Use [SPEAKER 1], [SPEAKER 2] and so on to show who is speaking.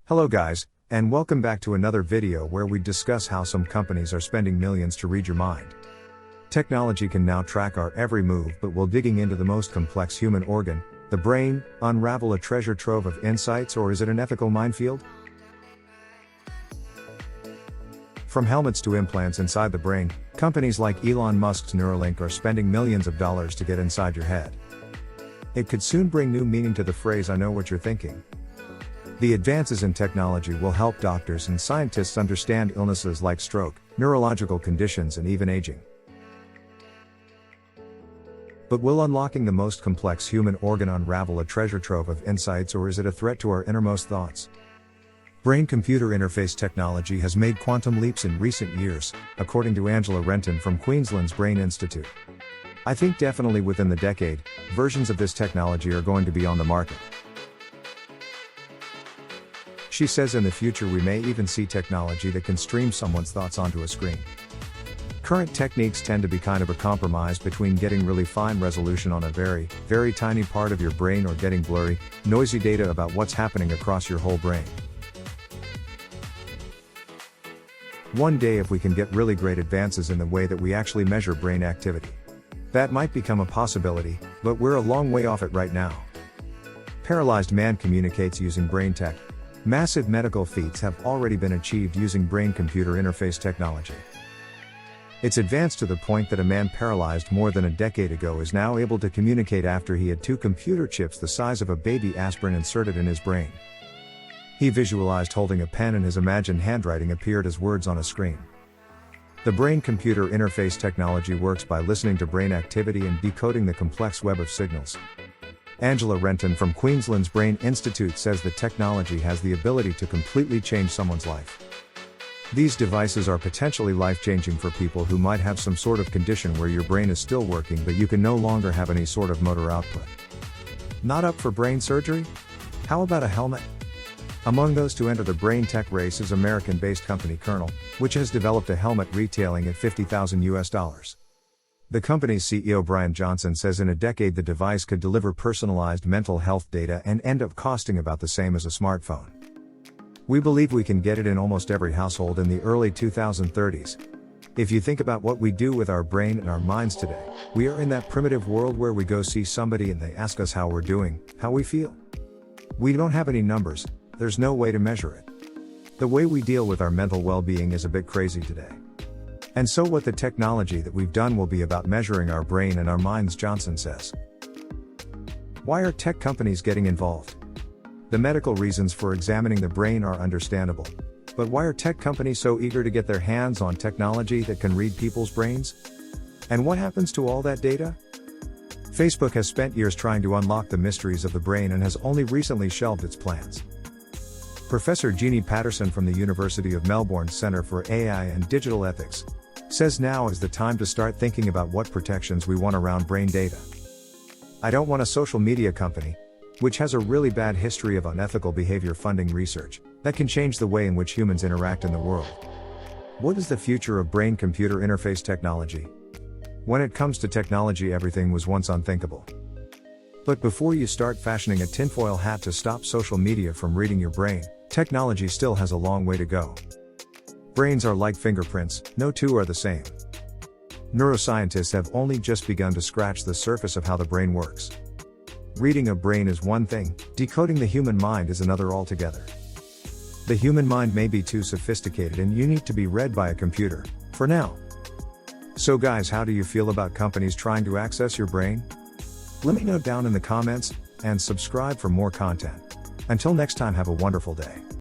[SPEAKER 1] Hello guys, and welcome back to another video where we discuss how some companies are spending millions to read your mind. Technology can now track our every move, but will digging into the most complex human organ, the brain, unravel a treasure trove of insights, or is it an ethical minefield? From helmets to implants inside the brain, companies like Elon Musk's Neuralink are spending millions of dollars to get inside your head. It could soon bring new meaning to the phrase "I know what you're thinking." The advances in technology will help doctors and scientists understand illnesses like stroke, neurological conditions, and even aging. But will unlocking the most complex human organ unravel a treasure trove of insights, or is it a threat to our innermost thoughts? Brain-computer interface technology has made quantum leaps in recent years, according to Angela Renton from Queensland's Brain Institute. I think definitely within the decade, versions of this technology are going to be on the market. She says in the future we may even see technology that can stream someone's thoughts onto a screen. Current techniques tend to be kind of a compromise between getting really fine resolution on a very, very tiny part of your brain or getting blurry, noisy data about what's happening across your whole brain. One day, if we can get really great advances in the way that we actually measure brain activity, that might become a possibility, but we're a long way off it right now. Paralyzed man communicates using brain tech. Massive medical feats have already been achieved using brain-computer interface technology. It's advanced to the point that a man paralyzed more than a decade ago is now able to communicate after he had two computer chips the size of a baby aspirin inserted in his brain. He visualized holding a pen and his imagined handwriting appeared as words on a screen. The brain-computer interface technology works by listening to brain activity and decoding the complex web of signals. Angela Renton from Queensland's Brain Institute says the technology has the ability to completely change someone's life. These devices are potentially life-changing for people who might have some sort of condition where your brain is still working but you can no longer have any sort of motor output. Not up for brain surgery? How about a helmet? Among those to enter the brain tech race is American-based company Kernel, which has developed a helmet retailing at $50,000. The company's CEO Brian Johnson says in a decade the device could deliver personalized mental health data and end up costing about the same as a smartphone. We believe we can get it in almost every household in the early 2030s. If you think about what we do with our brain and our minds today, we are in that primitive world where we go see somebody and they ask us how we're doing, how we feel. We don't have any numbers, there's no way to measure it. The way we deal with our mental well-being is a bit crazy today. And so what the technology that we've done will be about measuring our brain and our minds, Johnson says. Why are tech companies getting involved? The medical reasons for examining the brain are understandable. But why are tech companies so eager to get their hands on technology that can read people's brains? And what happens to all that data? Facebook has spent years trying to unlock the mysteries of the brain and has only recently shelved its plans. Professor Jeannie Patterson from the University of Melbourne's Centre for AI and Digital Ethics says now is the time to start thinking about what protections we want around brain data. I don't want a social media company, which has a really bad history of unethical behavior funding research, that can change the way in which humans interact in the world. What is the future of brain-computer interface technology? When it comes to technology, everything was once unthinkable. But before you start fashioning a tinfoil hat to stop social media from reading your brain, technology still has a long way to go. Brains are like fingerprints, no two are the same. Neuroscientists have only just begun to scratch the surface of how the brain works. Reading a brain is one thing, decoding the human mind is another altogether. The human mind may be too sophisticated and you need to be read by a computer, for now. So guys, how do you feel about companies trying to access your brain? Let me know down in the comments, and subscribe for more content. Until next time, have a wonderful day.